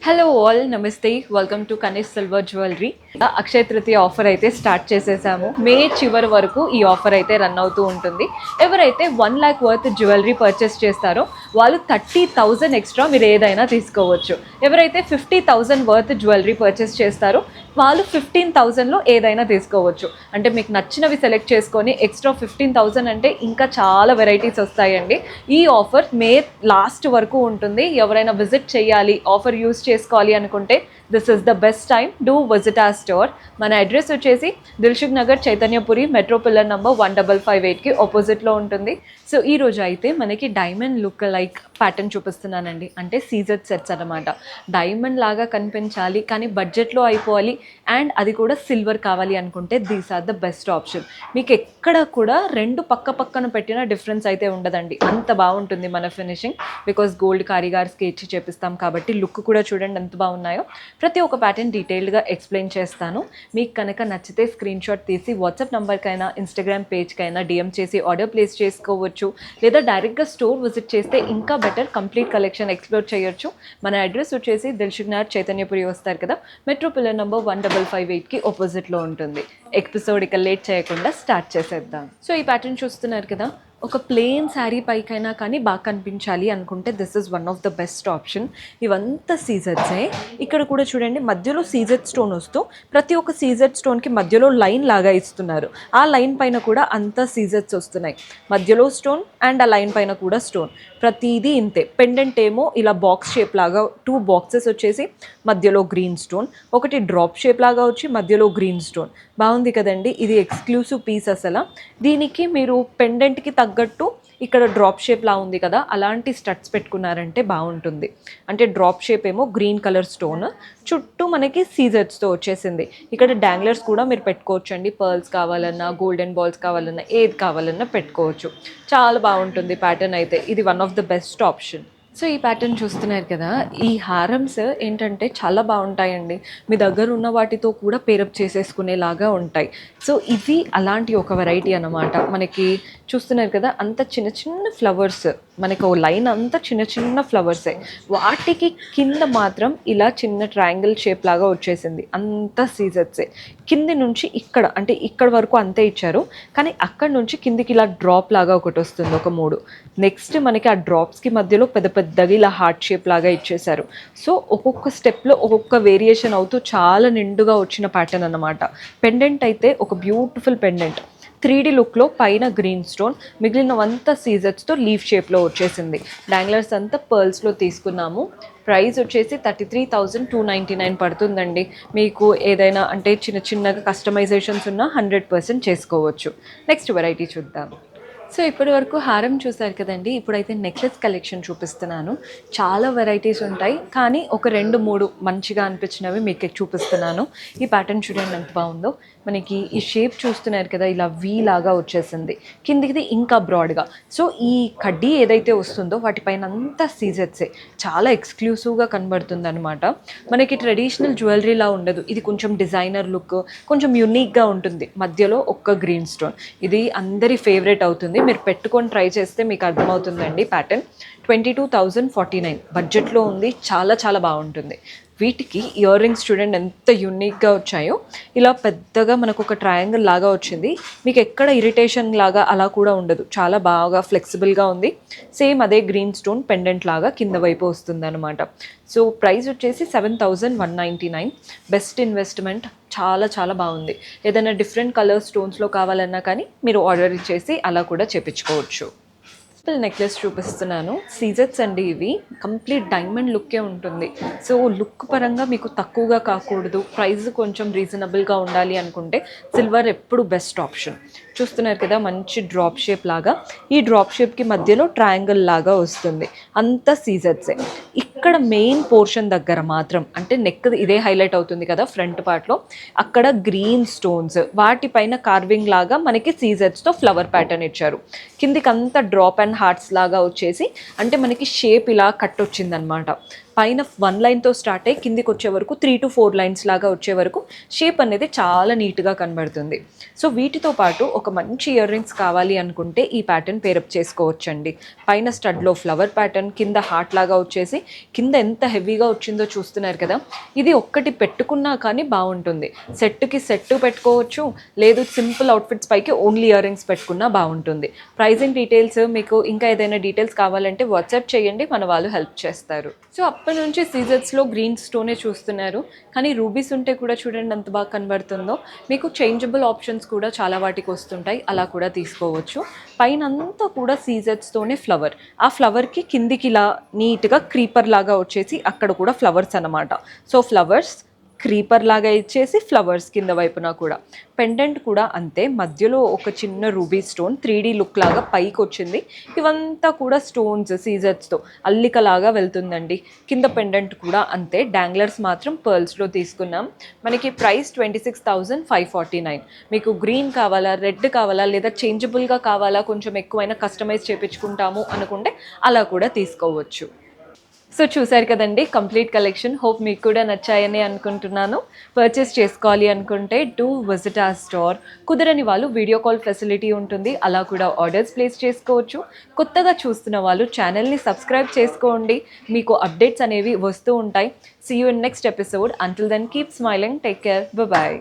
Hello all, నమస్తే. Welcome to Kanish silver jewellery. Akshaya Tritiya offer అయితే start చేసేసాము. మే చివరి వరకు ఈ ఆఫర్ అయితే రన్ అవుతూ ఉంటుంది. ఎవరైతే 1 lakh వర్త్ జ్యువెలరీ పర్చేస్ చేస్తారో వాళ్ళు 30,000 ఎక్స్ట్రా మీరు ఏదైనా తీసుకోవచ్చు. ఎవరైతే 50,000 వర్త్ జ్యువెలరీ పర్చేస్ చేస్తారో వాళ్ళు 15,000లో ఏదైనా తీసుకోవచ్చు. అంటే మీకు నచ్చినవి సెలెక్ట్ చేసుకొని ఎక్స్ట్రా 15,000 అంటే ఇంకా చాలా వెరైటీస్ వస్తాయండి. ఈ ఆఫర్ మే లాస్ట్ వరకు ఉంటుంది. ఎవరైనా విజిట్ చేయాలి, ఆఫర్ యూస్ చేసుకోవాలి అనుకుంటే this is the best time. Do visit our store. మన అడ్రస్ వచ్చేసి Dilsukhnagar, Chaitanyapuri, metro pillar number 1558కి ఆపోజిట్లో ఉంటుంది. సో ఈ రోజు అయితే మనకి డైమండ్ లుక్ లైక్ ప్యాటర్న్ చూపిస్తున్నానండి. అంటే సీజెడ్ సెట్స్ అనమాట. డైమండ్ లాగా కనిపించాలి కానీ బడ్జెట్లో అయిపోవాలి అండ్ అది కూడా సిల్వర్ కావాలి అనుకుంటే these are the best option. మీకు ఎక్కడ కూడా రెండు పక్క పక్కన పెట్టిన డిఫరెన్స్ అయితే ఉండదండి. అంత బాగుంటుంది మన ఫినిషింగ్. బికాస్ గోల్డ్ కారిగార్స్కి ఇచ్చి చేపిస్తాం కాబట్టి లుక్ కూడా చూడండి ఎంత బాగున్నాయో. ప్రతి ఒక్క ప్యాటర్న్ డీటెయిల్డ్గా ఎక్స్ప్లెయిన్ చేస్తాను. మీకు కనుక నచ్చితే స్క్రీన్ షాట్ తీసి వాట్సాప్ నెంబర్కైనా ఇన్స్టాగ్రామ్ పేజ్కైనా డిఎం చేసి ఆర్డర్ ప్లేస్ చేసుకోవచ్చు. లేదా డైరెక్ట్గా స్టోర్ విజిట్ చేస్తే ఇంకా బెటర్, కంప్లీట్ కలెక్షన్ ఎక్స్ప్లోర్ చేయొచ్చు. మన అడ్రస్ వచ్చేసి దిల్సుఖ్ నగర్, చైతన్యపురి వస్తారు కదా, మెట్రో పిల్లర్ నంబర్ 1558కి ఆపోజిట్లో ఉంటుంది. ఎపిసోడ్ ఇక లేట్ చేయకుండా స్టార్ట్ చేసేద్దాం. సో ఈ ప్యాటర్న్ చూస్తున్నారు కదా, ఒక ప్లెయిన్ శారీ పైకైనా కానీ బాగా కనిపించాలి అనుకుంటే this is one of the best option. ఇవంతా సీజెడ్సే. ఇక్కడ కూడా చూడండి, మధ్యలో సీజెడ్ స్టోన్ వస్తూ ప్రతి ఒక్క సీజెడ్ స్టోన్కి మధ్యలో లైన్ లాగా ఇస్తున్నారు. ఆ లైన్ పైన కూడా అంతా సీజెడ్స్ వస్తున్నాయి. మధ్యలో స్టోన్ అండ్ ఆ లైన్ పైన కూడా స్టోన్. ప్రతిదీ ఇంతే. పెండెంట్ ఏమో ఇలా బాక్స్ షేప్ లాగా 2 బాక్సెస్ వచ్చేసి మధ్యలో గ్రీన్ స్టోన్, ఒకటి డ్రాప్ షేప్ లాగా వచ్చి మధ్యలో గ్రీన్ స్టోన్. బాగుంది కదండి. ఇది ఎక్స్క్లూసివ్ పీస్ అసలు. దీనికి మీరు పెండెంట్కి తగ్గట్టు ఇక్కడ డ్రాప్ షేప్ లా ఉంది కదా, అలాంటి స్టడ్స్ పెట్టుకున్నారంటే బాగుంటుంది. అంటే డ్రాప్ షేప్ ఏమో గ్రీన్ కలర్ స్టోన్, చుట్టూ మనకి సీజర్స్తో వచ్చేసింది. ఇక్కడ డాంగ్లర్స్ కూడా మీరు పెట్టుకోవచ్చు అండి. పర్ల్స్ కావాలన్నా, గోల్డెన్ బాల్స్ కావాలన్నా, ఏది కావాలన్నా పెట్టుకోవచ్చు. చాలా బాగుంటుంది ప్యాటర్న్ అయితే. ఇది one of the best option. So ఈ ప్యాటర్న్ చూస్తున్నారు కదా, ఈ హారమ్స్ ఏంటంటే చాలా బాగుంటాయండి. మీ దగ్గర ఉన్న వాటితో కూడా పేరప్ చేసేసుకునేలాగా ఉంటాయి. సో ఇది అలాంటి ఒక వెరైటీ అన్నమాట. మనకి చూస్తున్నారు కదా, అంత చిన్న చిన్న ఫ్లవర్స్, మనకి ఓ లైన్ అంతా చిన్న చిన్న ఫ్లవర్సే. వాటికి కింద మాత్రం ఇలా చిన్న ట్రయాంగిల్ షేప్ లాగా వచ్చేసింది. అంతా సీజర్సే. కింది నుంచి ఇక్కడ, అంటే ఇక్కడ వరకు అంతే ఇచ్చారు, కానీ అక్కడ నుంచి కిందికి ఇలా డ్రాప్ లాగా ఒకటి వస్తుంది, ఒక 3. నెక్స్ట్ మనకి ఆ డ్రాప్స్కి మధ్యలో పెద్ద పెద్దగా ఇలా హార్ట్ షేప్ లాగా ఇచ్చేసారు. సో ఒక్కొక్క స్టెప్లో ఒక్కొక్క వేరియేషన్ అవుతూ చాలా నిండుగా వచ్చిన ప్యాటర్న్ అన్నమాట. పెండెంట్ అయితే ఒక బ్యూటిఫుల్ పెండెంట్. 3D లుక్లో పైన గ్రీన్ స్టోన్, మిగిలినవంతా సీజర్స్తో లీఫ్ షేప్లో వచ్చేసింది. డాంగ్లర్స్ అంతా పర్ల్స్లో తీసుకున్నాము. ప్రైస్ వచ్చేసి 33,299 పడుతుందండి. మీకు ఏదైనా అంటే చిన్న చిన్నగా కస్టమైజేషన్స్ ఉన్నా 100% చేసుకోవచ్చు. నెక్స్ట్ వెరైటీ చూద్దాం. సో ఇప్పటి వరకు హారం చూసారు కదండి. ఇప్పుడైతే నెక్లెస్ కలెక్షన్ చూపిస్తున్నాను. చాలా వెరైటీస్ ఉంటాయి, కానీ ఒక 2-3 మంచిగా అనిపించినవి మీకు చూపిస్తున్నాను. ఈ ప్యాటర్న్ చూడండి ఎంత బాగుందో. మనకి ఈ షేప్ చూస్తున్నారు కదా, ఇలా వీ లాగా వచ్చేసింది. కిందికి ఇంకా బ్రాడ్గా. సో ఈ కడ్డీ ఏదైతే వస్తుందో వాటిపైన అంతా సీజెట్సే. చాలా ఎక్స్క్లూసివ్గా కనబడుతుంది అనమాట. మనకి ట్రెడిషనల్ జ్యువెలరీలా ఉండదు. ఇది కొంచెం డిజైనర్ లుక్, కొంచెం యూనిక్గా ఉంటుంది. మధ్యలో ఒక్క గ్రీన్ స్టోన్. ఇది అందరి ఫేవరెట్ అవుతుంది. మీరు పెట్టుకొని ట్రై చేస్తే మీకు అర్థమవుతుందండి. ప్యాటర్న్ 22,049 బడ్జెట్లో ఉంది. చాలా చాలా బాగుంటుంది. వీటికి ఇయర్ రింగ్స్ చూడండి ఎంత యూనిక్గా వచ్చాయో. ఇలా పెద్దగా మనకు ఒక ట్రయాంగిల్ లాగా వచ్చింది. మీకు ఎక్కడ ఇరిటేషన్ లాగా అలా కూడా ఉండదు. చాలా బాగా ఫ్లెక్సిబుల్గా ఉంది. సేమ్ అదే గ్రీన్ స్టోన్ పెండెంట్ లాగా కింద వైపు వస్తుంది అనమాట. సో ప్రైస్ వచ్చేసి 7,199. Best investment. చాలా చాలా బాగుంది. ఏదైనా డిఫరెంట్ కలర్ స్టోన్స్లో కావాలన్నా కానీ మీరు ఆర్డర్ ఇచ్చేసి అలా కూడా చేపించుకోవచ్చు. నెక్లెస్ చూపిస్తున్నాను. సీజెట్స్ అండి ఇవి. కంప్లీట్ డైమండ్ లుక్కే ఉంటుంది. సో లుక్ పరంగా మీకు తక్కువగా కాకూడదు, ప్రైస్ కొంచెం రీజనబుల్గా ఉండాలి అనుకుంటే సిల్వర్ ఎప్పుడు బెస్ట్ ఆప్షన్. చూస్తున్నారు కదా, మంచి డ్రాప్ షేప్ లాగా. ఈ డ్రాప్ షేప్కి మధ్యలో ట్రయాంగిల్ లాగా వస్తుంది. అంతా సీజెట్సే. ఇక్కడ మెయిన్ పోర్షన్ దగ్గర మాత్రం, అంటే నెక్ ఇదే హైలైట్ అవుతుంది కదా ఫ్రంట్ పార్ట్లో, అక్కడ గ్రీన్ స్టోన్స్, వాటిపైన కార్వింగ్ లాగా మనకి సీజెట్స్తో ఫ్లవర్ ప్యాటర్న్ ఇచ్చారు. కిందికి అంతా డ్రాప్ అండ్ హార్ట్స్ లాగా వచ్చేసి, అంటే మనకి షేప్ ఇలా కట్ వచ్చిందనమాట. పైన 1 లైన్తో స్టార్ట్ అయ్యి కిందికి వచ్చే వరకు 3 to 4 లైన్స్ లాగా వచ్చే వరకు షేప్ అనేది చాలా నీట్గా కనబడుతుంది. సో వీటితో పాటు ఒక మంచి ఇయర్ రింగ్స్ కావాలి అనుకుంటే ఈ ప్యాటర్న్ పేరప్ చేసుకోవచ్చండి. పైన స్టడ్లో ఫ్లవర్ ప్యాటర్న్, కింద హార్ట్ లాగా వచ్చేసి కింద ఎంత హెవీగా వచ్చిందో చూస్తున్నారు కదా. ఇది ఒక్కటి పెట్టుకున్నా కానీ బాగుంటుంది. సెట్కి సెట్ పెట్టుకోవచ్చు, లేదు సింపుల్ అవుట్ఫిట్స్ పైకి ఓన్లీ ఇయర్ రింగ్స్ పెట్టుకున్నా బాగుంటుంది. ప్రైజింగ్ డీటెయిల్స్ మీకు ఇంకా ఏదైనా డీటెయిల్స్ కావాలంటే వాట్సాప్ చేయండి, మన వాళ్ళు హెల్ప్ చేస్తారు. సో అప్పటి నుంచి సీజర్స్లో గ్రీన్ స్టోనే చూస్తున్నారు, కానీ రూబీస్ ఉంటే కూడా చూడండి ఎంత బాగా కనబడుతుందో. మీకు చేంజబుల్ ఆప్షన్స్ కూడా చాలా వాటికి వస్తుంటాయి, అలా కూడా తీసుకోవచ్చు. పైన అంతా కూడా సీజర్స్తోనే ఫ్లవర్, ఆ ఫ్లవర్కి కిందికి ఇలా నీట్గా క్రీపర్ లాగా వచ్చేసి అక్కడ కూడా ఫ్లవర్స్ అన్నమాట. సో ఫ్లవర్స్ క్రీపర్ లాగా ఇచ్చేసి ఫ్లవర్స్ కింద వైపున కూడా. పెండెంట్ కూడా అంతే, మధ్యలో ఒక చిన్న రూబీ స్టోన్ 3D లుక్ లాగా పైకి వచ్చింది. ఇవంతా కూడా స్టోన్స్ సీజర్స్తో అల్లికలాగా వెళ్తుందండి. కింద పెండెంట్ కూడా అంతే, డాంగ్లర్స్ మాత్రం పర్ల్స్లో తీసుకున్నాం. మనకి ప్రైస్ 26,549. మీకు గ్రీన్ కావాలా, రెడ్ కావాలా, లేదా చేంజబుల్గా కావాలా, కొంచెం ఎక్కువైనా కస్టమైజ్ చేయించుకుంటాము అనుకుంటే అలా కూడా తీసుకోవచ్చు. సో చూసారు కదండి కంప్లీట్ కలెక్షన్. హోప్ మీకు కూడా నచ్చాయని అనుకుంటున్నాను. పర్చేస్ చేసుకోవాలి అనుకుంటే డూ విజిట్ అవర్ స్టోర్. కుదరని వాళ్ళు వీడియో కాల్ ఫెసిలిటీ ఉంటుంది, అలా కూడా ఆర్డర్స్ ప్లేస్ చేసుకోవచ్చు. కొత్తగా చూస్తున్న వాళ్ళు ఛానల్ని సబ్స్క్రైబ్ చేసుకోండి, మీకు అప్డేట్స్ అనేవి వస్తూ ఉంటాయి. See you in next episode. Until then keep smiling, take care, bye.